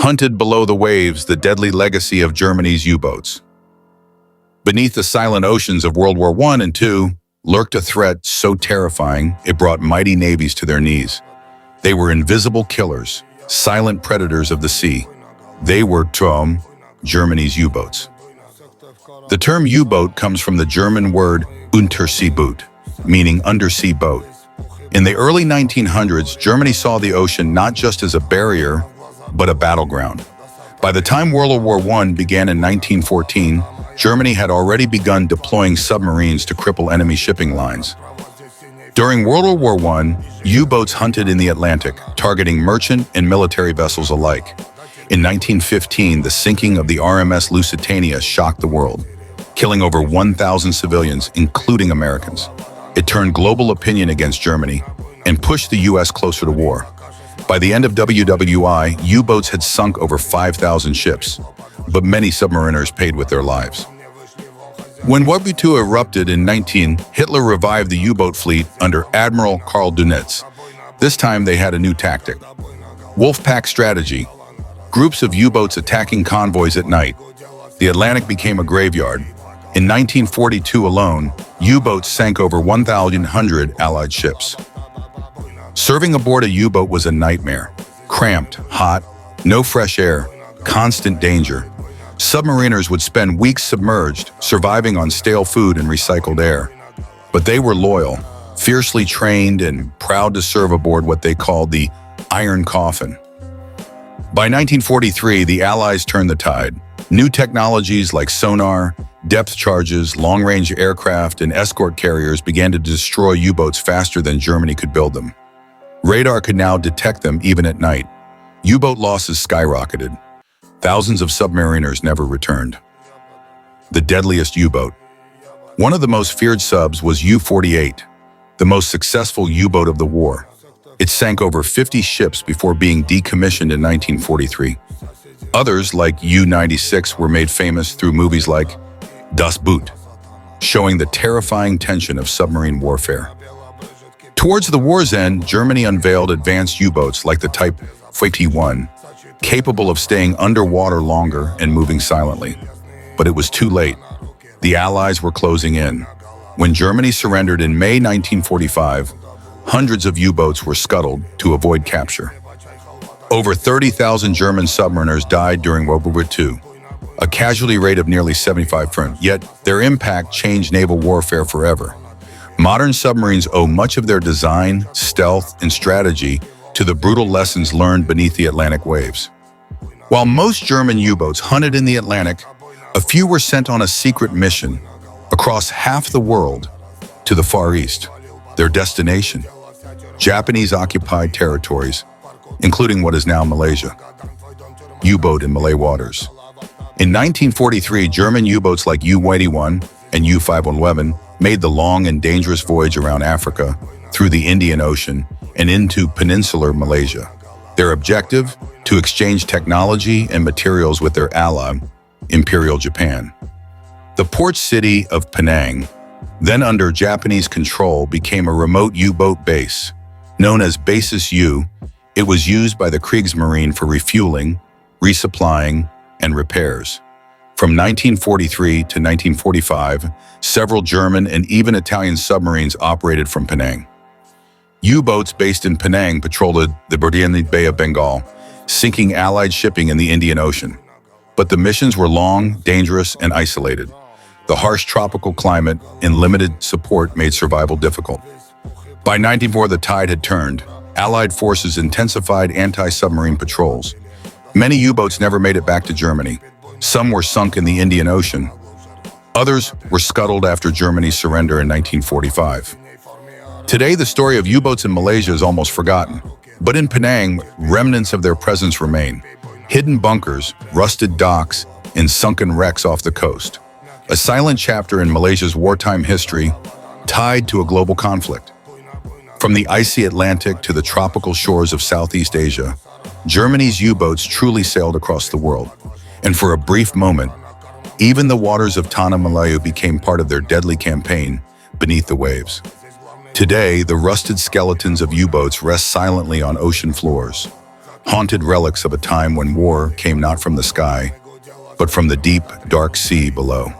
Hunted below the waves, the deadly legacy of Germany's U-boats. Beneath the silent oceans of World War I and II, lurked a threat so terrifying it brought mighty navies to their knees. They were invisible killers, silent predators of the sea. They were Germany's U-boats. The term U-boat comes from the German word Unterseeboot, meaning undersea boat. In the early 1900s, Germany saw the ocean not just as a barrier, but a battleground. By the time World War I began in 1914, Germany had already begun deploying submarines to cripple enemy shipping lines. During World War I, U-boats hunted in the Atlantic, targeting merchant and military vessels alike. In 1915, the sinking of the RMS Lusitania shocked the world, killing over 1,000 civilians, including Americans. It turned global opinion against Germany and pushed the U.S. closer to war. By the end of WWI, U-boats had sunk over 5,000 ships, but many submariners paid with their lives. When World War II erupted in 19, Hitler revived the U-boat fleet under Admiral Karl Dönitz. This time they had a new tactic. Wolf-pack strategy. Groups of U-boats attacking convoys at night. The Atlantic became a graveyard. In 1942 alone, U-boats sank over 1,100 Allied ships. Serving aboard a U-boat was a nightmare. Cramped, hot, no fresh air, constant danger. Submariners would spend weeks submerged, surviving on stale food and recycled air. But they were loyal, fiercely trained, and proud to serve aboard what they called the Iron Coffin. By 1943, the Allies turned the tide. New technologies like sonar, depth charges, long-range aircraft, and escort carriers began to destroy U-boats faster than Germany could build them. Radar could now detect them even at night. U-boat losses skyrocketed. Thousands of submariners never returned. The deadliest U-boat. One of the most feared subs was U-48, the most successful U-boat of the war. It sank over 50 ships before being decommissioned in 1943. Others, like U-96, were made famous through movies like Das Boot, showing the terrifying tension of submarine warfare. Towards the war's end, Germany unveiled advanced U-boats like the type T-1, capable of staying underwater longer and moving silently. But it was too late. The Allies were closing in. When Germany surrendered in May 1945, hundreds of U-boats were scuttled to avoid capture. Over 30,000 German submariners died during World War II, a casualty rate of nearly 75%, yet their impact changed naval warfare forever. Modern submarines owe much of their design, stealth, and strategy to the brutal lessons learned beneath the Atlantic waves. While most German U-boats hunted in the Atlantic, a few were sent on a secret mission across half the world to the Far East, their destination, Japanese-occupied territories, including what is now Malaysia. U-boat in Malay waters. In 1943, German U-boats like U-81 and U-511 made the long and dangerous voyage around Africa, through the Indian Ocean, and into peninsular Malaysia. Their objective? To exchange technology and materials with their ally, Imperial Japan. The port city of Penang, then under Japanese control, became a remote U-boat base. Known as Basis U, it was used by the Kriegsmarine for refueling, resupplying, and repairs. From 1943 to 1945, several German and even Italian submarines operated from Penang. U-boats based in Penang patrolled the Burdani Bay of Bengal, sinking Allied shipping in the Indian Ocean. But the missions were long, dangerous, and isolated. The harsh tropical climate and limited support made survival difficult. By 1944, the tide had turned. Allied forces intensified anti-submarine patrols. Many U-boats never made it back to Germany. Some were sunk in the Indian Ocean. Others were scuttled after Germany's surrender in 1945. Today, the story of U-boats in Malaysia is almost forgotten. But in Penang, remnants of their presence remain. Hidden bunkers, rusted docks, and sunken wrecks off the coast. A silent chapter in Malaysia's wartime history, tied to a global conflict. From the icy Atlantic to the tropical shores of Southeast Asia, Germany's U-boats truly sailed across the world. And for a brief moment, even the waters of Tanah Melayu became part of their deadly campaign beneath the waves. Today, the rusted skeletons of U-boats rest silently on ocean floors, haunted relics of a time when war came not from the sky, but from the deep, dark sea below.